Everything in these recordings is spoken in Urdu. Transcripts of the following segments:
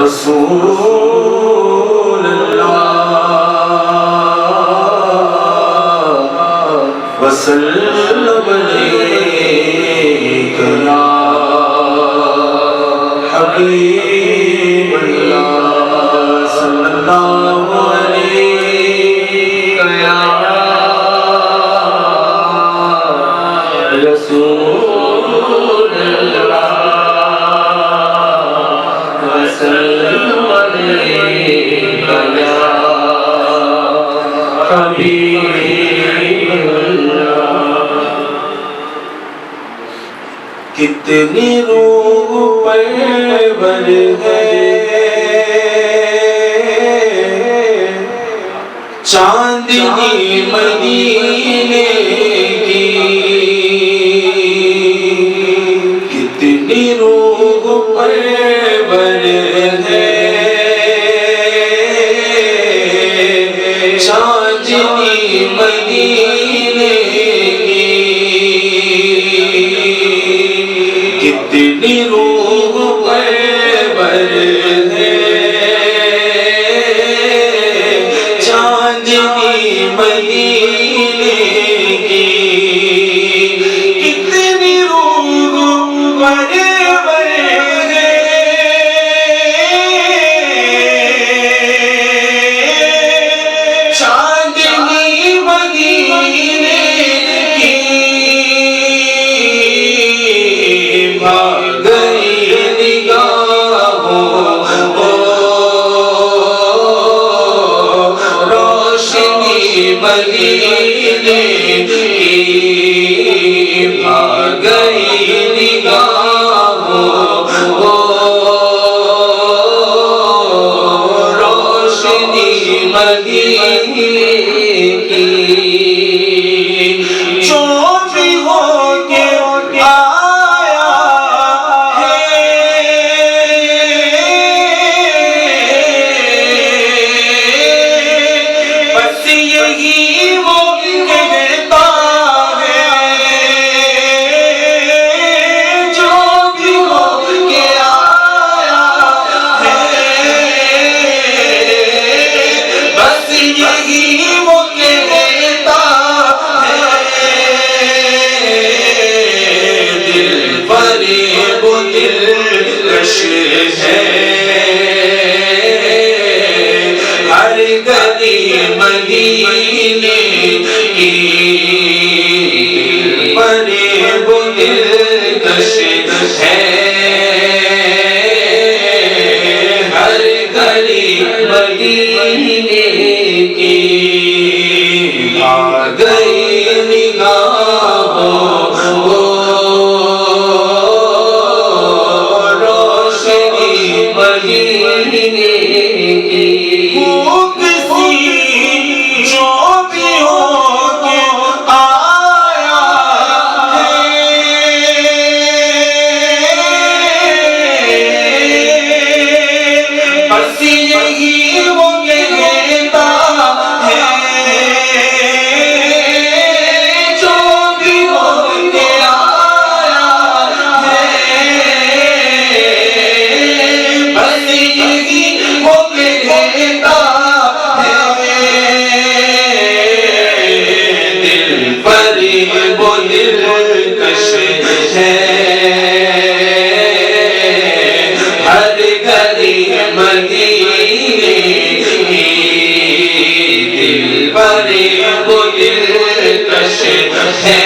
رسول اللہ وسلم علیک یا حبیب اللہ صلی اللہ علیک یا رسول اللہ وسلم علیک یا حبیب اللہ۔ کتنی روح پرور ہے چاندنی مدینے کی، کتنی روح پرور ہے چاندنی مدینے کی، کتنی روح پرور ہے چاندنی مدینے کی، کتنی روح پرور ہے چاندنی مدینے کی، بھاگ گئی نگاہوں روشنی مدینے کی، بھاگ گئی نگاہوں روشنی مدینے کی، جو بھی ہو کے آیا ہے بس یہی وہ کہتا ہے، جو بھی ہو کے آیا ہے بس یہی وہ کہتا ہے، دل فریب و دلکش ہے ہر گلی مدینے کی، فریب و دلکش ہے ہر گلی مدینے کی، آ گئی نگاہوں روشنی مدینے کی، وہ کسی جو بھی ہو کے آیا ہے بس یہی وہ کہتا ہے، جو بھی ہو کے آیا ہے بس یہی وہ کہتا ہے، دل فریب و دلکش ہے ہر گلی مدینے کی، دل فریب و دلکش ہے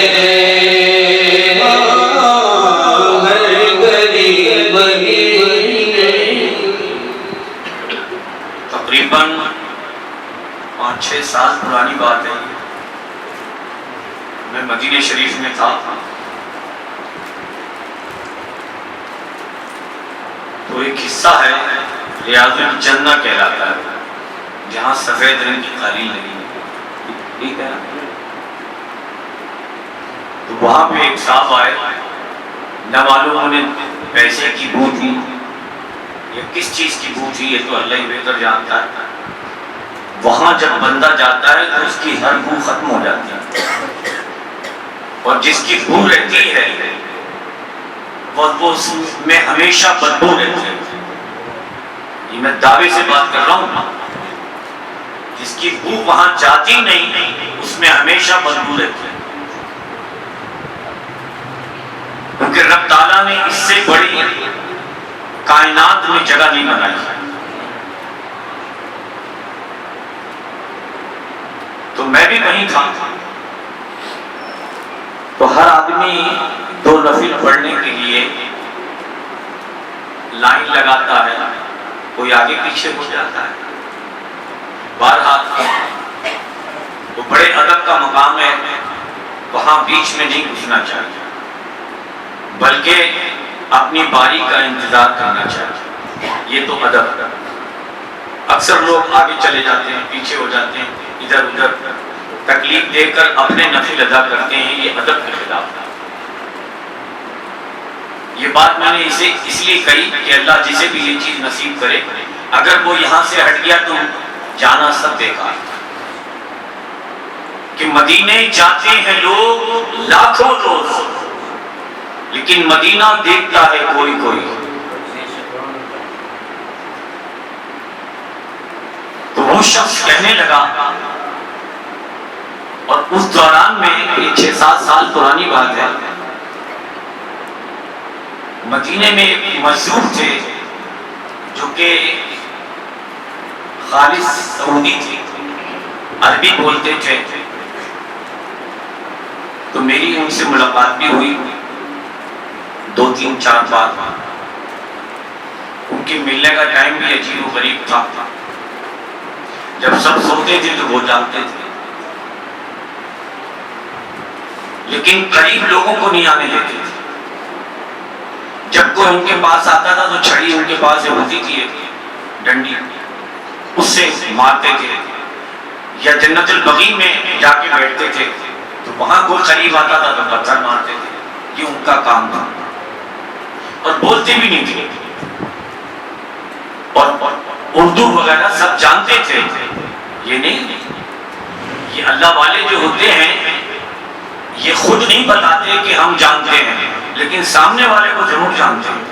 ہر گلی مدینے۔ تقریباً 5-6 سال پرانی بات ہے، میں مدینہ شریف میں تھا تو ایک حصہ ہے ریاض الجنہ کہلاتا ہے، جہاں سفید رنگ کی قالین لگی ہے، ٹھیک ہے، تو وہاں پہ ایک صاحب آئے، نہ معلوم انہیں پیسے کی بو تھی یا کس چیز کی بو تھی، یہ تو اللہ ہی بہتر جانتا ہے۔ وہاں جب بندہ جاتا ہے تو اس کی ہر بو ختم ہو جاتی ہے، اور جس کی بو رہتی ہے وہ اس میں ہمیشہ بدبو رہتے ہیں. یہ میں دعوے سے بات کر رہا ہوں. جس کی بو وہاں جاتی نہیں اس میں ہمیشہ بدبو رہتی ہے. کیونکہ رب تعالیٰ نے اس سے بڑی کائنات میں جگہ نہیں بنائی. تو میں بھی کہیں تھا تو ہر آدمی 2 نفل پڑھنے کے لیے لائن لگاتا ہے, کوئی آگے پیچھے ہو جاتا ہے. بہرحال وہ بڑے ادب کا مقام ہے, وہاں بیچ میں نہیں گھسنا چاہیے بلکہ اپنی باری کا انتظار کرنا چاہیے. یہ تو ادب. اکثر لوگ آگے چلے جاتے ہیں, پیچھے ہو جاتے ہیں, ادھر ادھر تکلیف دے کر اپنے نفل ادا کرتے ہیں. یہ ادب کے خلاف ہے. یہ بات میں نے اسے اس لیے کہی کہ اللہ جسے بھی یہ چیز نصیب کرے, اگر وہ یہاں سے ہٹ گیا تو جانا سب بیکار. کہ مدینے جاتے ہیں لوگ لاکھوں روز, لیکن مدینہ دیکھتا ہے کوئی کوئی. تو وہ شخص کہنے لگا, اور اس دوران میں 6-7 سال پرانی بات ہے, مدینے میں ایک مجذوب تھے جو کہ خالص سعودی تھے, عربی بولتے تھے. تو میری ان سے ملاقات بھی ہوئی 2-3-4 بار. ان کے ملنے کا ٹائم بھی عجیب و غریب تھا. جب سب سوتے تھے تو وہ جاگتے تھے, لیکن قریب لوگوں کو نہیں آنے دیتے تھے. جب کوئی ان کے پاس آتا تھا تو چھڑی ان کے پاس ہوتی تھی ڈنڈی, اس سے مارتے تھے. یا جنت البقیع میں جا کے بیٹھتے تھے تو وہاں کوئی قریب آتا تھا تو پتھر مارتے تھے. یہ ان کا کام تھا, اور بولتے بھی نہیں تھے, اور اردو وغیرہ سب جانتے تھے. یہ نہیں, یہ اللہ والے جو ہوتے ہیں یہ خود نہیں بتاتے کہ ہم جانتے ہیں, لیکن سامنے والے کو ضرور جانتے ہیں.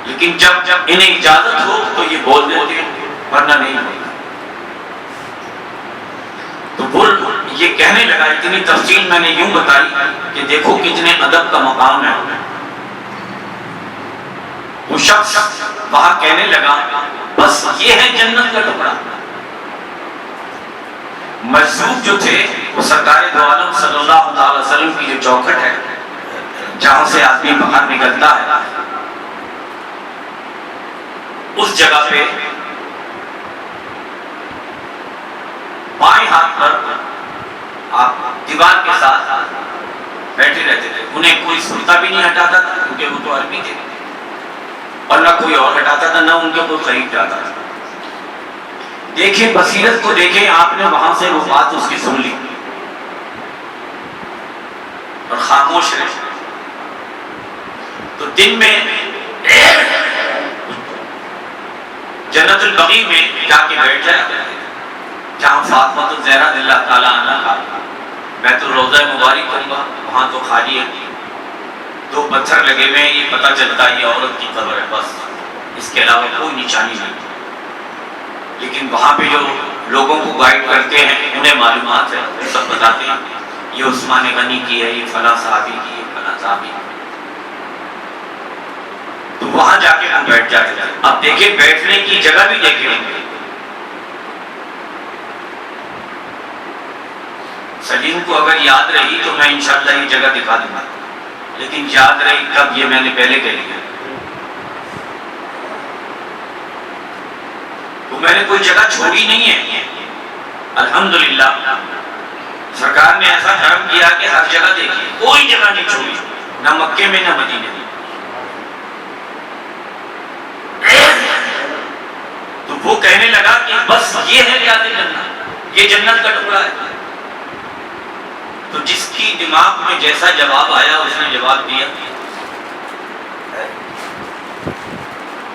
لیکن جب انہیں اجازت ہو تو یہ بول دیتے ہیں, ورنہ نہیں بولتے. تو وہ یہ کہنے لگا, اتنی تفصیل میں نے یوں بتائی کہ دیکھو کتنے ادب کا مقام ہے. وہ شخص وہاں کہنے لگا, بس یہ ہے جنت کا ٹکڑا. مجذوب جو تھے وہ سرکار دو عالم صلی اللہ تعالی وسلم کی جو چوکھٹ ہے جہاں سے آدمی باہر نکلتا ہے, اس جگہ پہ بائیں ہاتھ پر آپ دیوار کے ساتھ بیٹھے رہتے تھے. انہیں کوئی سنتا بھی نہیں ہٹاتا تھا کیونکہ وہ تو عربی تھے, اور نہ کوئی اور ہٹاتا تھا, نہ ان کے کوئی قریب جاتا تھا. دیکھیں بصیرت کو دیکھیں, آپ نے وہاں سے وہ بات اس کی سن لی اور خاموش رہے. تو دن میں جنت البقیع میں جا کے بیٹھ جائے جہاں فاطمہ الزہرا رضی اللہ تعالیٰ عنہ کا میں تو روضہ مبارک کہوں گا, وہاں تو خالی ہے, 2 پتھر لگے ہوئے ہیں, یہ پتہ چلتا ہے یہ عورت کی قبر ہے, بس اس کے علاوہ کوئی نشانی نہیں. لیکن وہاں پہ جو لوگوں کو گائیڈ کرتے ہیں انہیں معلومات ہے, سب بتاتے ہیں یہ عثمان غنی کی ہے, یہ فلاں صحابی کی ہے, فلاں صحابی. تو وہاں جا کے ہم بیٹھ جاتے ہیں. اب دیکھیں بیٹھنے کی جگہ بھی دیکھیں, سلیم کو اگر یاد رہی تو میں انشاءاللہ یہ جگہ دکھا دوں گا, لیکن یاد رہی کب یہ میں نے پہلے کہہ لیا. تو میں نے کوئی جگہ چھوڑی نہیں ہے. الحمدللہ سرکار نے ایسا کرم کیا کہ ہر جگہ دیکھی, کوئی جگہ نہیں چھوڑی, نہ مکے میں نہ مدینے میں. تو وہ کہنے لگا کہ بس یہ ہے ریاض جنت, یہ جنت کا ٹکڑا ہے. تو جس کی دماغ میں جیسا جواب آیا اس نے جواب دیا.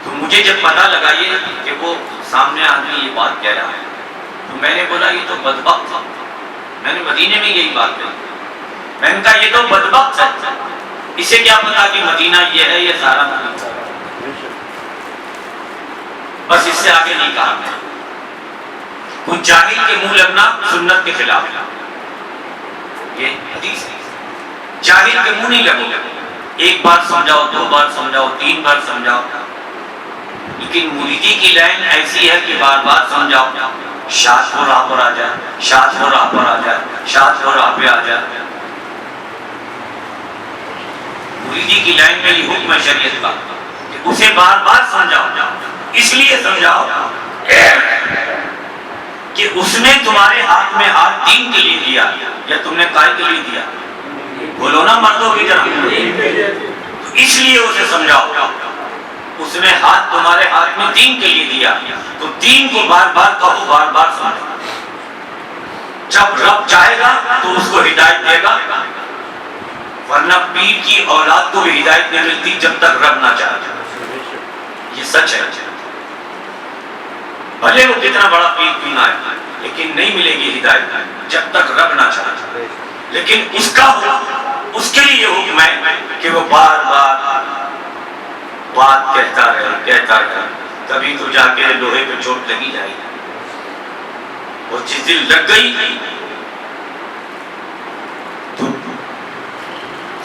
تو مجھے جب پتا لگا یہ کہ وہ سامنے آدمی یہ بات کہہ رہا ہے تو میں نے بولا یہ تو بدبخت تھا, میں نے مدینے میں یہی بات کہی. میں نے کہا یہ تو بدبخت ہے، اسے کیا پتا کہ مدینہ یہ ہے یہ سارا مدینہ، بس اس سے آگے نہیں کہا میں. کچھ جاہل کے منہ لگنا سنت کے خلاف ہے، یہ حدیث ہے. جاہل کے منہ نہیں لگو، ایک بار سمجھاؤ، دو بار سمجھاؤ، تین بار سمجھاؤ، لیکن مریدی کی لائن ایسی ہے کہ بار بار سمجھاؤ، شاد کو راہ پر آ جائے، شاد کو راہ پر آ جائے، شاد کو راہ پہ آ جائے. مریدی کی لائن میں یہ حکم ہے شریعت کا کہ اسے بار بار سمجھاؤ. اس لیے سمجھاؤ کہ اس نے تمہارے ہاتھ میں ہاتھ دین کے لیے دیا یا تم نے کائے کے لیے دیا؟ بولو نا مردوں کی طرح. اس لیے اسے سمجھاؤ، اس نے ہاتھ تمہارے ہاتھ میں دین کے لیے دیا تو دین کو بار بار کہو، بار بار سمجھو. جب رب چاہے گا تو اس کو ہدایت دے گا، ورنہ پیر کی اولاد کو بھی ہدایت نہیں ملتی جب تک رب نہ چاہے. یہ سچ ہے. بھلے وہ کتنا بڑا پیر کیوں نہ ہے، لیکن نہیں ملے گی ہدایت جب تک رب نہ چاہے. لیکن اس کا اس کے لیے حکم ہے کہ وہ بار بار بات کہتا رہے. کبھی تو جا کے لوہے پہ چوٹ لگی جائے گی، اور جس دن لگ گئی تو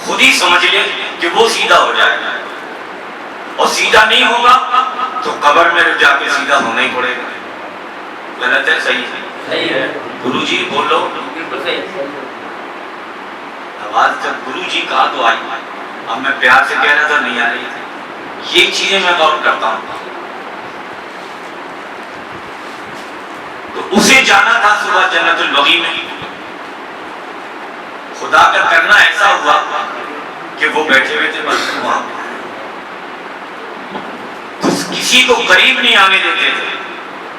خود ہی سمجھ لے کہ وہ سیدھا ہو جائے گا، اور سیدھا نہیں ہوگا تو قبر میں جا کے سیدھا ہونا ہی پڑے گا. غلط ہے صحیح ہے؟ گرو جی بولو. آواز جب گرو جی کہا تو آئی، اب میں پیار سے کہہ رہا تھا نہیں آ رہی تھی. یہ چیزیں میں غور کرتا ہوں. تو اسے جانا تھا صبح جنت البقیع میں. خدا کا کرنا ایسا ہوا کہ وہ بیٹھے ہوئے تھے بس وہاں، کسی کو قریب نہیں آنے دیتے تھے.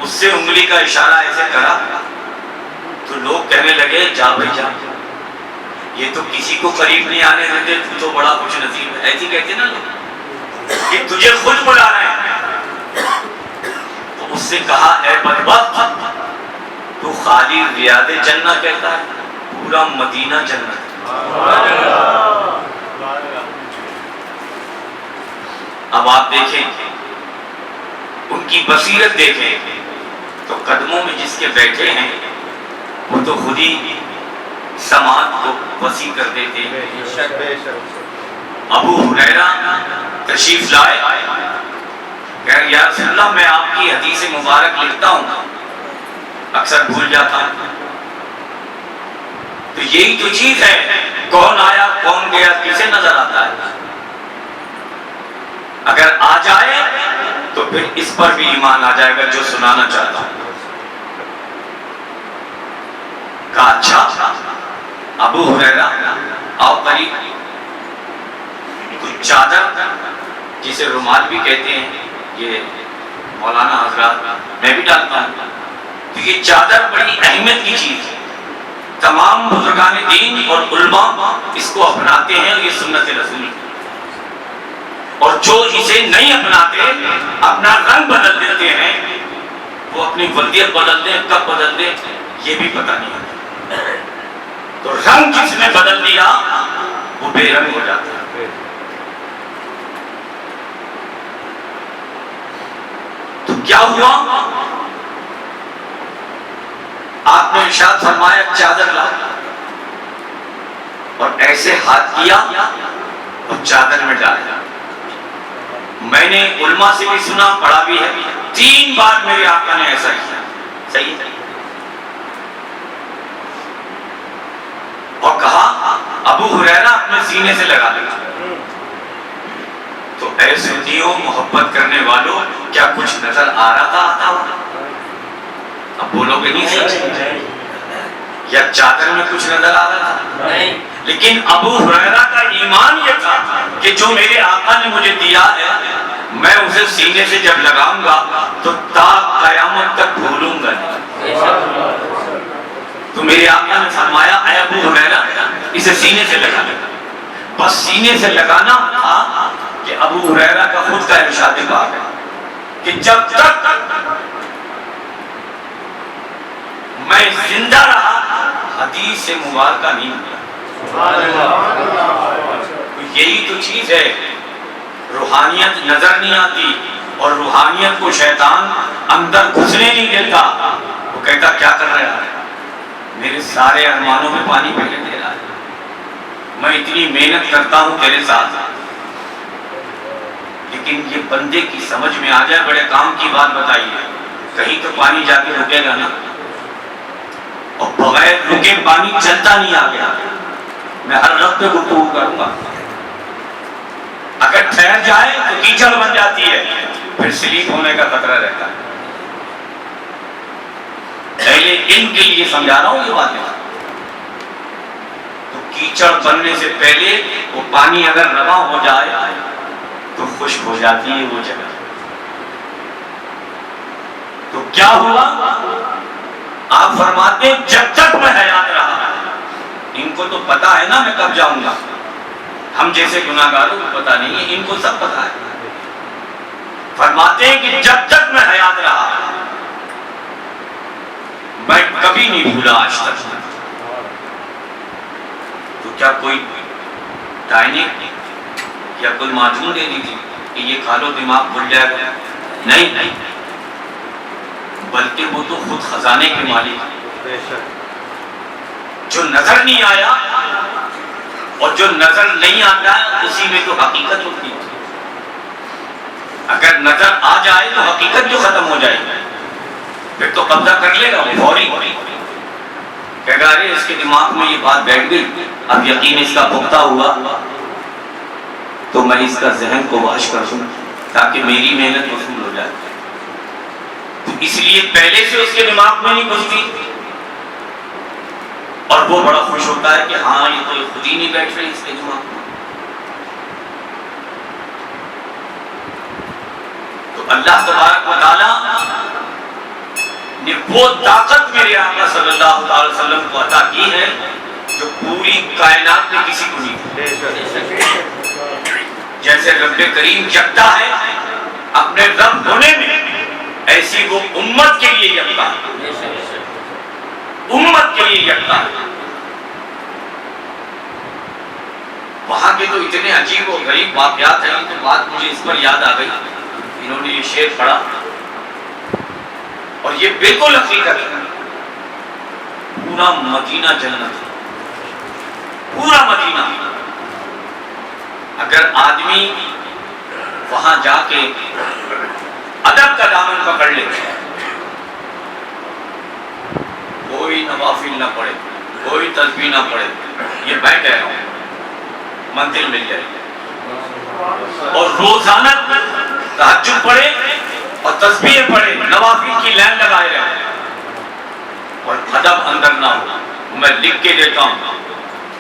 اس سے انگلی کا اشارہ ایسے کرا تو لوگ کہنے لگے جا بھائی جا، یہ تو کسی کو قریب نہیں آنے دیتے، تو بڑا خوش نصیب ہے. ایسی کہتے نا لوگ کہ تجھے خود بلا رہے ہیں. تو اس سے کہا اے بدبخت، تو خالی ریاض جنت کہتا ہے، پورا مدینہ جنت. اب آپ دیکھیں ان کی بصیرت دیکھیں تو قدموں میں جس کے بیٹھے ہیں وہ تو خود ہی سماعت کو وسیع کر دیتے ہیں. ابو ہریرہ تشریف لائے، کہہ یا رسول اللہ میں آپ کی حدیث مبارک لکھتا ہوں، اکثر بھول جاتا ہوں. تو یہی تو چیز ہے، کون آیا کون گیا کسے نظر آتا ہے؟ اگر آ جائے تو پھر اس پر بھی ایمان آ جائے گا جو سنانا چاہتا ہوں. کہا اچھا ابو ہریرہ آؤ قریب. کچھ چادر جسے رومال بھی کہتے ہیں، یہ مولانا حضرات میں بھی ڈالتا ہوں. تو یہ چادر بڑی اہمیت کی چیز ہے. تمام بزرگان دین اور علماء اس کو اپناتے ہیں، اور یہ سنت رسول. اور جو اسے نہیں اپناتے اپنا رنگ بدل دیتے ہیں، وہ اپنی ولدیت بدل دیں، کب بدل دیں یہ بھی پتہ نہیں ہوتا. تو رنگ جس نے بدل دیا وہ بے رنگ ہو جاتا ہے. تو کیا ہوا؟ آپ نے ارشاد فرمایا چادر لا، اور ایسے ہاتھ کیا اور چادر میں ڈالا. میں نے علماء سے بھی سنا، پڑھا بھی ہے، 3 بار میرے آقا نے ایسا کیا. صحیح ہے. اور کہا ابو ہریرہ اپنے سینے سے لگا لگا. تو اے سنیوں محبت کرنے والوں، کیا کچھ نظر آ رہا تھا آتا ہوا؟ اب بولو کہ نہیں سچ، یا چادر میں کچھ نظر آ رہا تھا؟ لیکن ابو ہریرہ کا ایمان یہ تھا کہ جو میرے آقا نے مجھے دیا ہے میں اسے سینے سے جب لگاؤں گا تو تا قیامت تک بھولوں گا نہیں. تو میرے آقا نے فرمایا اے ابو ہریرہ اسے سینے سے لگا. بس سینے سے لگانا تھا کہ ابو ہریرہ کا خود کا ارشاد پاک ہے کہ جب تک میں زندہ رہا حدیث مبارکہ نہیں ملا. یہی تو چیز ہے، روحانیت نظر نہیں آتی اور روحانیت کو شیطان اندر گھسنے نہیں دیتا. وہ کہتا کیا کر رہا ہے، میرے سارے ارمانوں میں پانی پہلے دے رہا ہے، میں اتنی محنت کرتا ہوں تیرے ساتھ، لیکن یہ بندے کی سمجھ میں آ جائے. بڑے کام کی بات بتائیے، کہیں تو پانی جا کے رکے گا نا، اور بغیر رکے پانی چلتا نہیں آ گیا. میں ہر رخ پہ گفتگو کروں گا. اگر ٹھہر جائے تو کیچڑ بن جاتی ہے، پھر سلیپ ہونے کا خطرہ رہتا ہے. پہلے ان کے لیے سمجھا رہا ہوں یہ باتیں. تو کیچڑ بننے سے پہلے وہ پانی اگر رواں ہو جائے تو خشک ہو جاتی ہے وہ جگہ. تو کیا ہوا؟ آپ فرماتے ہیں جب تک میں حیات رہا. ان کو تو پتا ہے نا میں کب جاؤں گا، ہم جیسے گناہگاروں کو پتا نہیں ہے، ان کو سب پتا ہے. فرماتے ہیں کہ جب تک میں حیات رہا میں کبھی نہیں بھولا آج تک. تو کیا کوئی ٹائنک یا کوئی معجون دے دی تھی کہ یہ کھا لو دماغ بھول جائے گا؟ نہیں، بلکہ وہ تو خود خزانے کے مالک ہیں. جو نظر نہیں آیا اور جو نظر نہیں آتا ہے اسی میں تو حقیقت ہوتی ہے. اگر نظر آ جائے تو حقیقت جو ختم ہو جائے گی، پھر تو قبضہ کر لے گا فوری. کہہ گا ارے اس کے دماغ میں یہ بات بیٹھ گئی، اب یقین اس کا پختہ ہوا تو میں اس کا ذہن کو واش کر دوں تاکہ میری محنت وصول ہو جائے. تو اس لیے پہلے سے اس کے دماغ میں نہیں گھستی، اور وہ بڑا خوش ہوتا ہے کہ ہاں یہ تو خود ہی نہیں بیٹھ رہی اس کے دماغ میں. تو اللہ تبارک و تعالیٰ نے وہ طاقت میرے آقا صلی اللہ علیہ وسلم کو عطا کی ہے جو پوری کائنات میں کسی کو نہیں. جیسے رب کریم یکتا ہے اپنے رب ہونے میں، ایسی وہ امت کے لیے یکتا ہے، امت کے لیے یکتا ہے. وہاں کے تو اتنے عجیب و غریب واقعات ہیں. تو بات مجھے اس پر یاد آ گئی، انہوں نے یہ شعر پڑھا اور یہ بالکل حقیقت ہے. پورا مدینہ جنت، پورا مدینہ. اگر آدمی وہاں جا کے ادب کا دامن پکڑ لے، کوئی نوافل نہ پڑھے، کوئی تسبیح نہ پڑھے، یہ میں کہہ رہا ہوں، منزل مل جائے گی. اور روزانہ تہجد پڑھے اور تسبیح پڑھے، نوافل کی لائن لگائے رہے، اور ادب اندر نہ ہو. میں لکھ کے دیتا ہوں،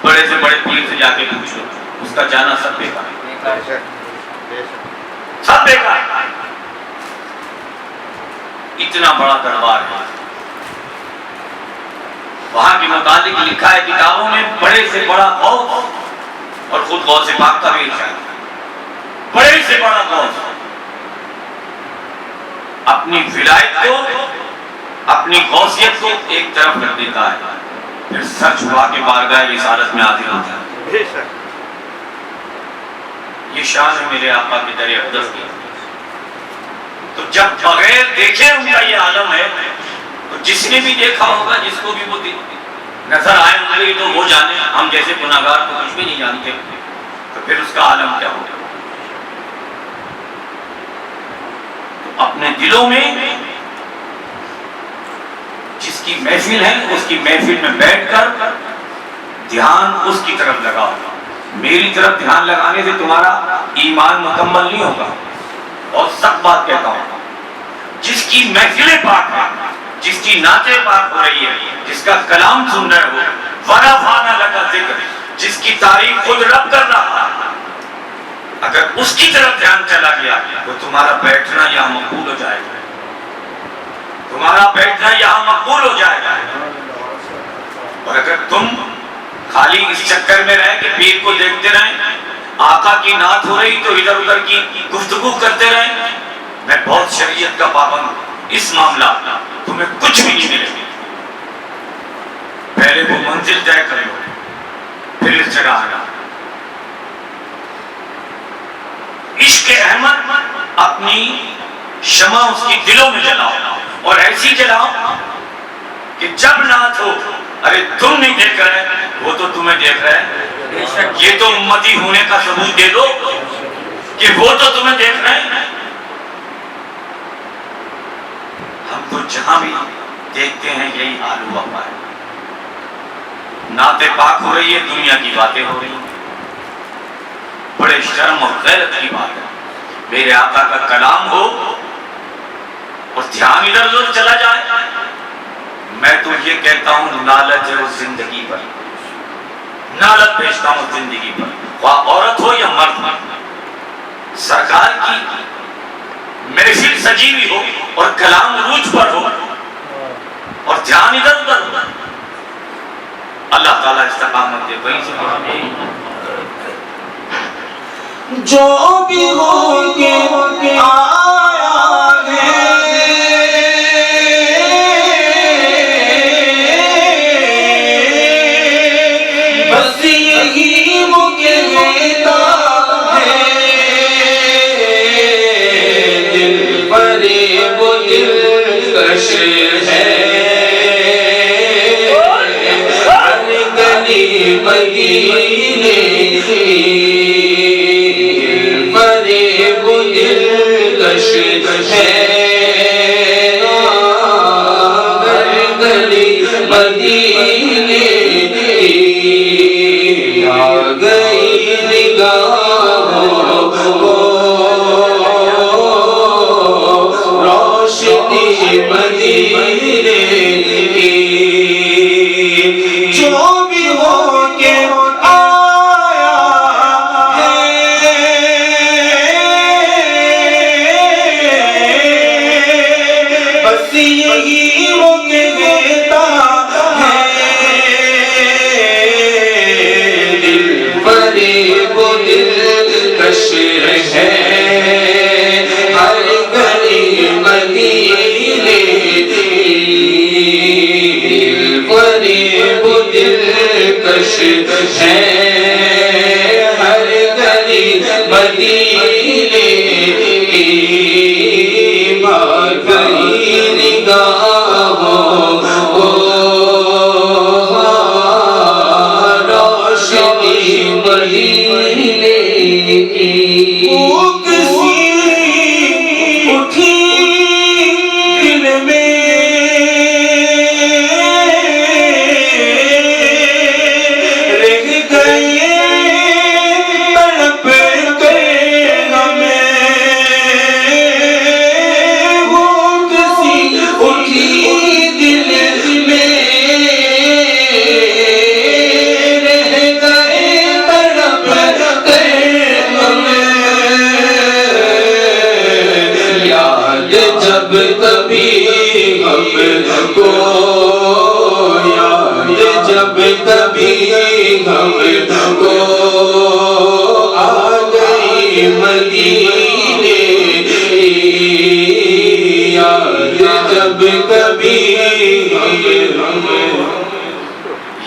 بڑے سے بڑے پیر سے جا کے پوچھ لو، اس کا جانا سب بیکار ہے، سب بیکار. اتنا بڑا دربار ہے. وہاں کے متعلق لکھا ہے کتابوں میں، بڑے سے بڑا غوث، اور خود غوث پاک کا بھی ارشاد، بڑے سے بڑا غوث اپنی ولایت کو، اپنی غوثیت کو ایک طرف رکھ دیتا ہے، پھر سر چھپا کے بارگاہ رسالت میں حاضر ہوتا ہے. یہ شان ہے میرے آقا کی در اقدس کی. تو جب بغیر دیکھے ان کا یہ عالم ہے، تو جس نے بھی دیکھا ہوگا، جس کو بھی وہ نظر آئے ہوں گے تو وہ جانے. ہم جیسے گناہگار کو کچھ بھی نہیں جانتے، تو پھر اس کا عالم کیا ہوگا. تو اپنے دلوں میں جس کی محفل ہے اس کی محفل میں بیٹھ کر دھیان اس کی طرف لگاؤ. میری طرف دھیان لگانے سے تمہارا ایمان مکمل نہیں ہوگا. اور سخت بات کہتا ہوں، جس کی محفلیں پاک ہے، جس کی نعتیں پاک ہو رہی ہے، جس کا کلام سن رہے ہو، ورفعنا لک ذکر، جس کی تعریف خود رب کر رہا ہے، اگر اس کی طرف دھیان چلا گیا تو تمہارا بیٹھنا یہاں مقبول ہو جائے گا، تمہارا بیٹھنا یہاں مقبول ہو جائے گا. اور اگر تم خالی اس چکر میں رہے کہ پیر کو دیکھتے رہیں، آقا کی نعت ہو رہی تو ادھر ادھر کی گفتگو کرتے رہیں، میں بہت شریعت کا پابند ہوں، اس معاملہ تمہیں کچھ بھی نہیں ملے گا. پہلے وہ منزل طے کر لو، پھر اس جگہ آنا. عشق احمد اپنی شمع اس کی دلوں میں جلاؤ اور ایسی جلاؤ کہ جب نعت ہو ارے تم نہیں دیکھ رہے وہ تو تمہیں دیکھ رہے ہیں. یہ تو امتی ہونے کا ثبوت دے دو کہ وہ تو تمہیں دیکھ رہے ہیں. ہم تو جہاں بھی دیکھتے ہیں یہی حال ہوا ہوا ہے. نعت پاک ہو رہی ہے, دنیا کی باتیں ہو رہی ہیں. بڑے شرم اور غیرت کی بات ہے. میرے آقا کا کلام ہو اور دھیان ادھر ادھر چلا جائے. میں تو یہ کہتا ہوں لالچ ہے اس زندگی پر, لالچ بیچتا ہوں زندگی پر, خواہ عورت ہو یا مرد. سرکار کی محفل سجی ہوئی ہو اور کلام عروج پر ہو اور دھیان ادھر ادھر ہو. اللہ تعالیٰ استقامت دے. وہیں سے جو بھی ہو کے آیا ہے بس یہی وہ کہتا ہے دل فریب و دلکش ہے ہر گلی مدینے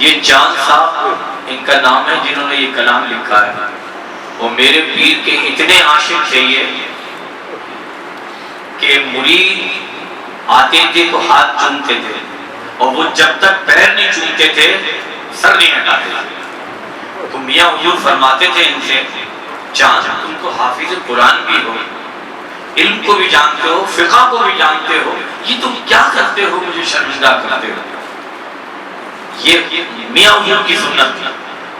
یہ جان صاحب ان کا نام ہے جنہوں نے یہ کلام لکھا ہے. وہ میرے پیر کے اتنے عاشق تھے یہ کہ مرید آتے تھے تو ہاتھ چومتے تھے اور وہ جب تک پیر نہیں چومتے تھے سر نہیں ہٹاتے تھے. تو میاں حضور فرماتے تھے ان سے, جان تم تو حافظ قرآن بھی ہو, علم کو بھی جانتے ہو, فقہ کو بھی جانتے ہو, یہ تم کیا کرتے ہو, مجھے شرمندہ کرتے ہو. یہ میاں حضور کی سنت تھی.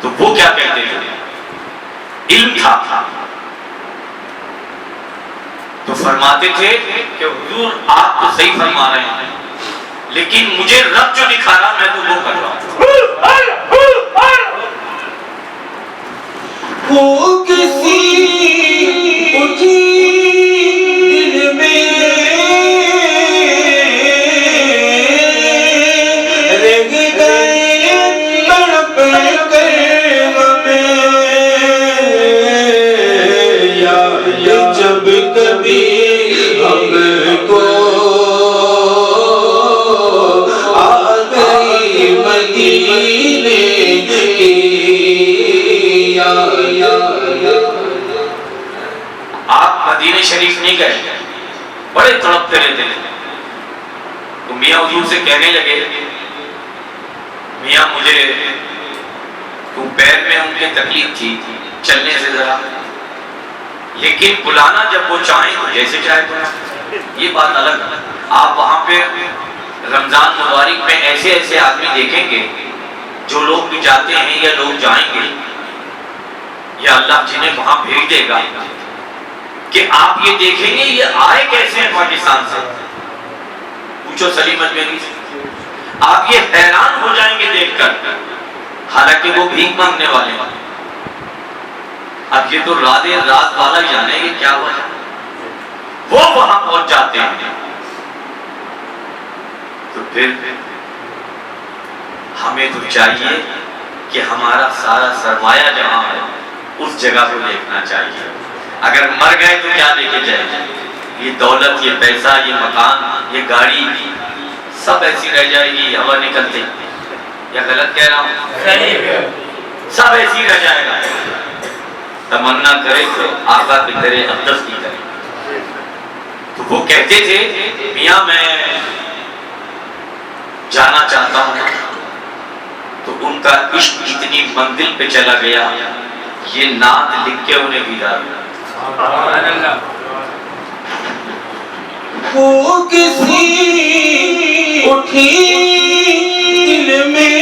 تو وہ کیا کہتے تھے, علم تھا تو فرماتے تھے کہ حضور آپ تو صحیح فرما رہے ہیں لیکن مجھے رب جو دکھا رہا میں تو وہ کر رہا ہوں. وہ کسی اٹھی دل میں رہ گئے تڑپ کر ہمیں, یا جب کبھی ہم کو آ گئی مدینے کی آپ مدینہ شریف نہیں گئے، بڑے تڑپتے رہتے تھے، تو میاں حضور سے کہنے لگے میاں مجھے تو پیر میں ان کی تکلیف تھی چلنے سے ذرا، لیکن بلانا جب وہ چاہیں تو جیسے چاہے بلانا، یہ بات الگ ہے۔ آپ وہاں پہ رمضان مبارک میں ایسے ایسے آدمی دیکھیں گے جو لوگ بھی جاتے ہیں یا لوگ جائیں گے یا اللہ جنہیں وہاں بھیج دے گا کہ آپ یہ دیکھیں گے یہ آئے کیسے ہیں پاکستان سے، پوچھو سلیم اجمیری سے، آپ یہ حیران ہو جائیں گے دیکھ کر، حالانکہ وہ بھیک مانگنے والے ہیں۔ اب یہ تو رات والا جانے گے کیا وجہ، وہ وہاں پہنچ جاتے ہیں، تو پھر ہمیں تو چاہیے کہ ہمارا سارا سرمایہ جہاں ہے اس جگہ کو دیکھنا چاہیے۔ اگر مر گئے تو کیا لے کے جائیں گے؟ یہ دولت، یہ پیسہ، یہ مکان، یہ گاڑی سب ایسی رہ جائے گی، ہوا نکلتے، یا غلط کہہ رہا ہوں؟ سب ایسی رہ جائے گا۔ تمنا کرے تو آقا کی کرے، اقدس کی کرے۔ تو وہ کہتے تھے میاں میں جانا چاہتا ہوں، تو ان کا عشق اتنی منزل پہ چلا گیا، یہ نعت لکھ کے انہیں بھیجا۔ وہ کسی اٹھی دل میں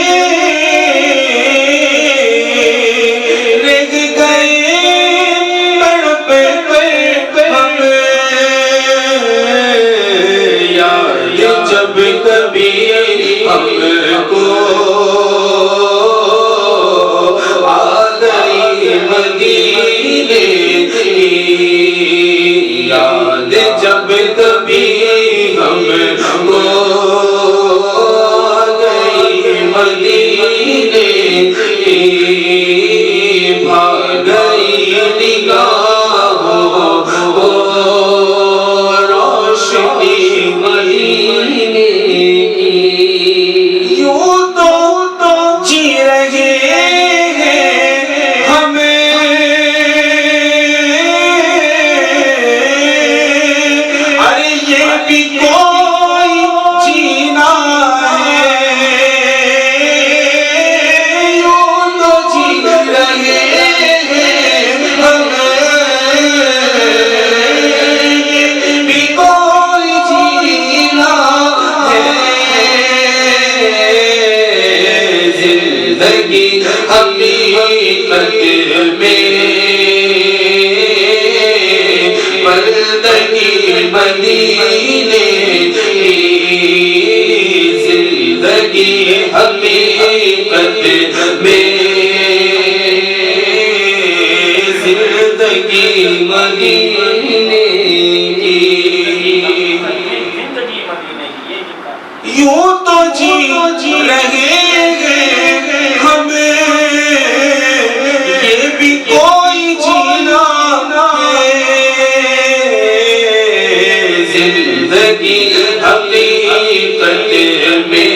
رہ گئے تڑپ کر ہم، یاد جب کبھی ہم کو آ گئی مدینے کی، یاد جب کبھی ہم کو آ گئی مدینے کی، بھاگ گئی نگاہوں کو روشنی مدینے کی۔ یوں تو جی رہے ہیں ہمیں بھی کوئی جینا ہے، یوں تو جی رہے ہیں ہمیں بھی کوئی جینا ہے، زندگی حقیقت میں بندگی مدینے کی، زندگی حقیقت میں زندگی مدینے کی، یوں تو جی رہے ہیں ہمیں یہ بھی کوئی جینا زندگی حقیقت میں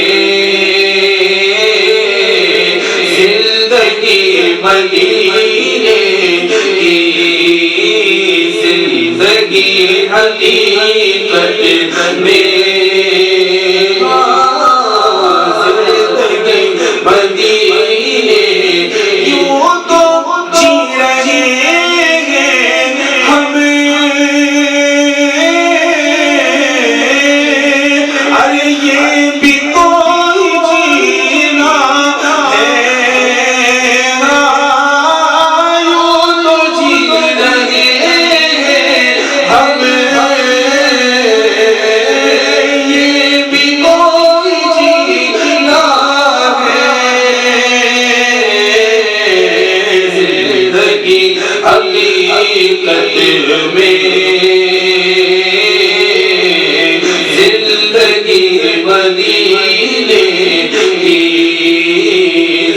زندگی مدینے کی، زندگی حقیقت میں زندگی مدینے، یوں تو جی رہے ہیں ہمیں یہ بھی کوئی جینا ہے، یوں تو جی رہے ہیں ہم، یہ بھی کوئی جینا ہے، زندگی حقیقت میں زندگی مدینے کی،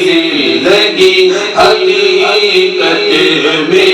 زندگی حقیقت میں